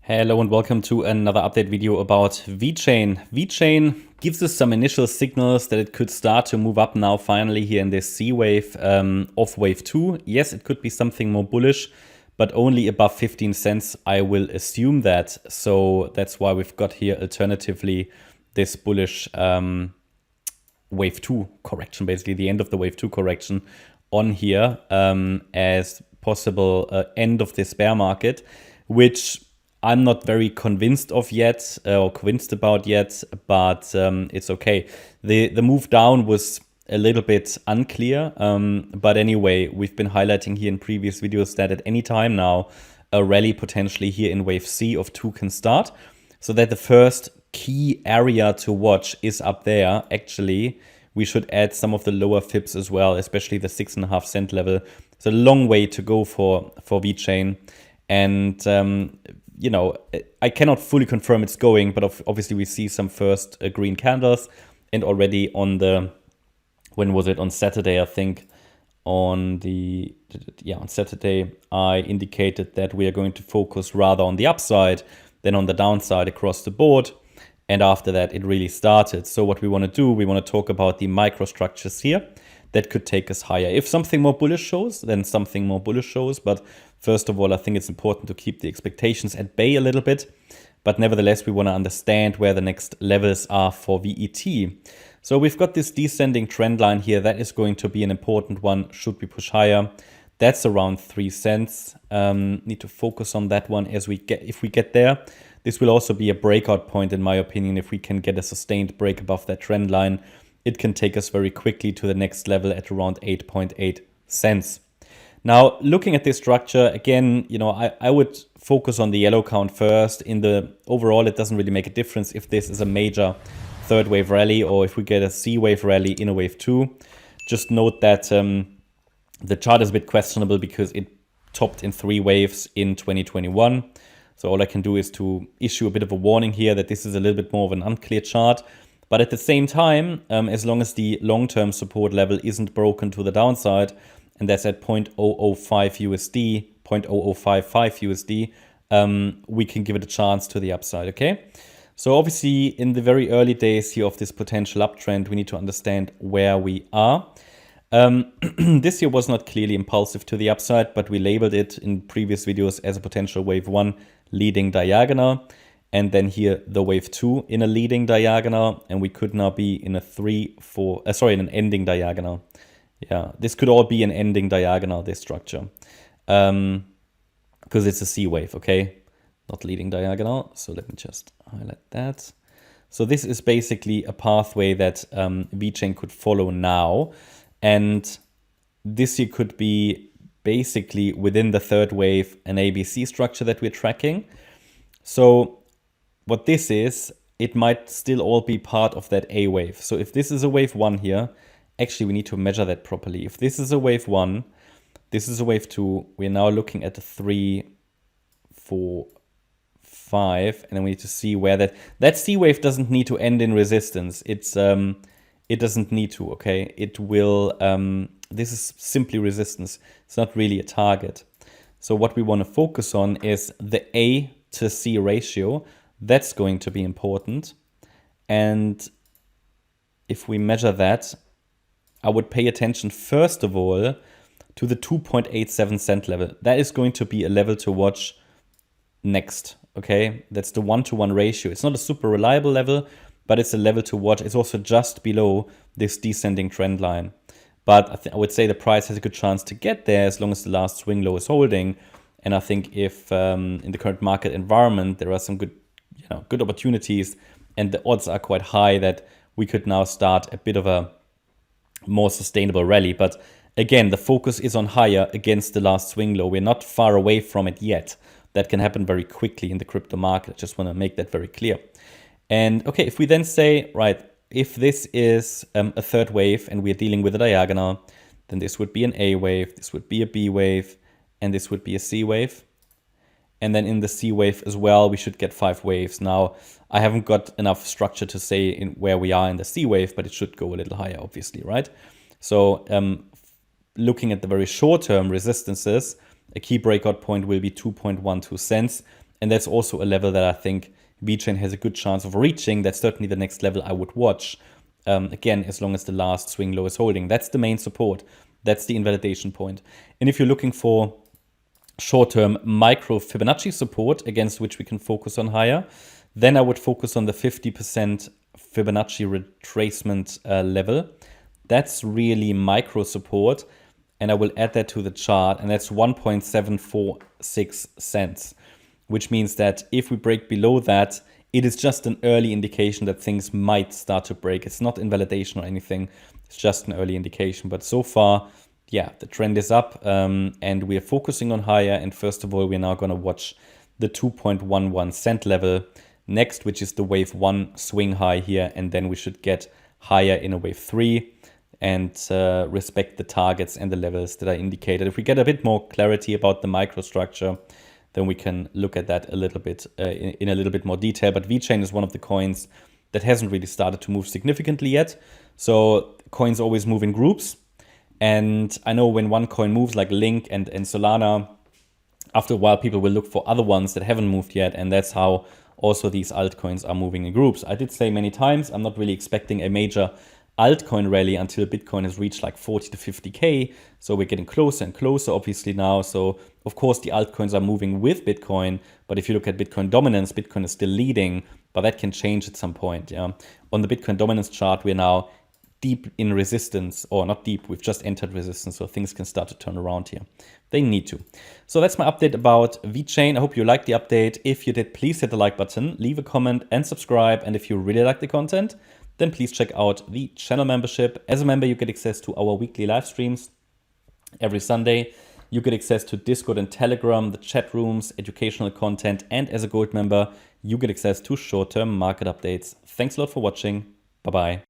Hello and welcome to another update video about VeChain. VeChain gives us some initial signals that it could start to move up now finally here in this C wave of wave 2. Yes, it could be something more bullish, but only above 15 cents. I will assume that. So that's why we've got here alternatively this bullish wave 2 correction, basically the end of the wave 2 correction on here as possible end of this bear market, which I'm not very convinced of yet or convinced about yet, but it's okay. The move down was a little bit unclear, but anyway, we've been highlighting here in previous videos that at any time now, a rally potentially here in wave C of 2 can start. So that the first key area to watch is up there. Actually, we should add some of the lower fibs as well, especially the 6.5 cent level. It's a long way to go for VeChain. And you know, I cannot fully confirm it's going, but obviously we see some first green candles, and already on the, when was it, on Saturday, I think, on Saturday, I indicated that we are going to focus rather on the upside than on the downside across the board. And after that, it really started. So what we want to do, we want to talk about the microstructures here that could take us higher. If something more bullish shows, then something more bullish shows. But first of all, I think it's important to keep the expectations at bay a little bit. But nevertheless, we want to understand where the next levels are for VET. So we've got this descending trend line here. That is going to be an important one should we push higher. That's around 3 cents. Need to focus on that one if we get there. This will also be a breakout point, in my opinion. If we can get a sustained break above that trend line, it can take us very quickly to the next level at around 8.8 cents. Now, looking at this structure, again, you know, I would focus on the yellow count first. In the overall, it doesn't really make a difference if this is a major third wave rally or if we get a C wave rally in a wave 2. Just note that the chart is a bit questionable because it topped in 3 waves in 2021. So all I can do is to issue a bit of a warning here that this is a little bit more of an unclear chart. But at the same time, as long as the long-term support level isn't broken to the downside, and that's at 0.005 USD, 0.0055 USD, we can give it a chance to the upside, okay? So obviously, in the very early days here of this potential uptrend, we need to understand where we are. This here was not clearly impulsive to the upside, but we labeled it in previous videos as a potential wave 1 leading diagonal. And then here the wave 2 in a leading diagonal, and we could now be in a in an ending diagonal. Yeah, this could all be an ending diagonal, this structure, because it's a C wave, okay, not leading diagonal. So let me just highlight that. So this is basically a pathway that VeChain could follow now, and this here could be basically within the third wave an ABC structure that we're tracking. So what this is, it might still all be part of that A wave. So if this is a wave 1 here, actually we need to measure that properly. If this is a wave 1, this is a wave 2, we're now looking at a 3, 4, 5, and then we need to see where that C wave doesn't need to end in resistance. It doesn't need to, okay? It will, this is simply resistance. It's not really a target. So what we want to focus on is the A to C ratio. That's going to be important. And if we measure that, I would pay attention first of all to the 2.87 cent level. That is going to be a level to watch next, okay? That's the 1-to-1 ratio. It's not a super reliable level, but it's a level to watch. It's also just below this descending trend line. But I would say the price has a good chance to get there as long as the last swing low is holding. And I think if in the current market environment, there are some good opportunities, and the odds are quite high that we could now start a bit of a more sustainable rally. But again, the focus is on higher against the last swing low. We're not far away from it yet. That can happen very quickly in the crypto market. I just want to make that very clear. And okay, if we then say, right, if this is a third wave and we're dealing with a diagonal, then this would be an A wave, this would be a B wave, and this would be a C wave. And then in the C wave as well, we should get 5 waves. Now, I haven't got enough structure to say in where we are in the C wave, but it should go a little higher, obviously, right? So looking at the very short-term resistances, a key breakout point will be 2.12 cents. And that's also a level that I think VeChain has a good chance of reaching. That's certainly the next level I would watch. Again, as long as the last swing low is holding. That's the main support. That's the invalidation point. And if you're looking for short-term micro Fibonacci support against which we can focus on higher, then I would focus on the 50% Fibonacci retracement level. That's really micro support. And I will add that to the chart, and that's 1.746 cents, which means that if we break below that, it is just an early indication that things might start to break. It's not invalidation or anything. It's just an early indication. But so far, yeah, the trend is up, and we are focusing on higher. And first of all, we're now going to watch the 2.11 cent level next, which is the wave 1 swing high here. And then we should get higher in a wave 3 and respect the targets and the levels that I indicated. If we get a bit more clarity about the microstructure, then we can look at that a little bit in a little bit more detail. But VeChain is one of the coins that hasn't really started to move significantly yet. So coins always move in groups. And I know when one coin moves like Link and Solana, after a while people will look for other ones that haven't moved yet. And that's how also these altcoins are moving in groups. I did say many times, I'm not really expecting a major altcoin rally until Bitcoin has reached like 40 to 50K. So we're getting closer and closer, obviously, now. So of course the altcoins are moving with Bitcoin. But if you look at Bitcoin dominance, Bitcoin is still leading, but that can change at some point. Yeah. On the Bitcoin dominance chart, we're now deep in resistance, or not deep, we've just entered resistance. So things can start to turn around here. They need to. So that's my update about VeChain. I hope you liked the update. If you did, please hit the like button, leave a comment and subscribe. And if you really like the content, then please check out the channel membership. As a member, you get access to our weekly live streams every Sunday. You get access to Discord and Telegram, the chat rooms, educational content, and as a gold member, you get access to short-term market updates. Thanks a lot for watching. Bye-bye.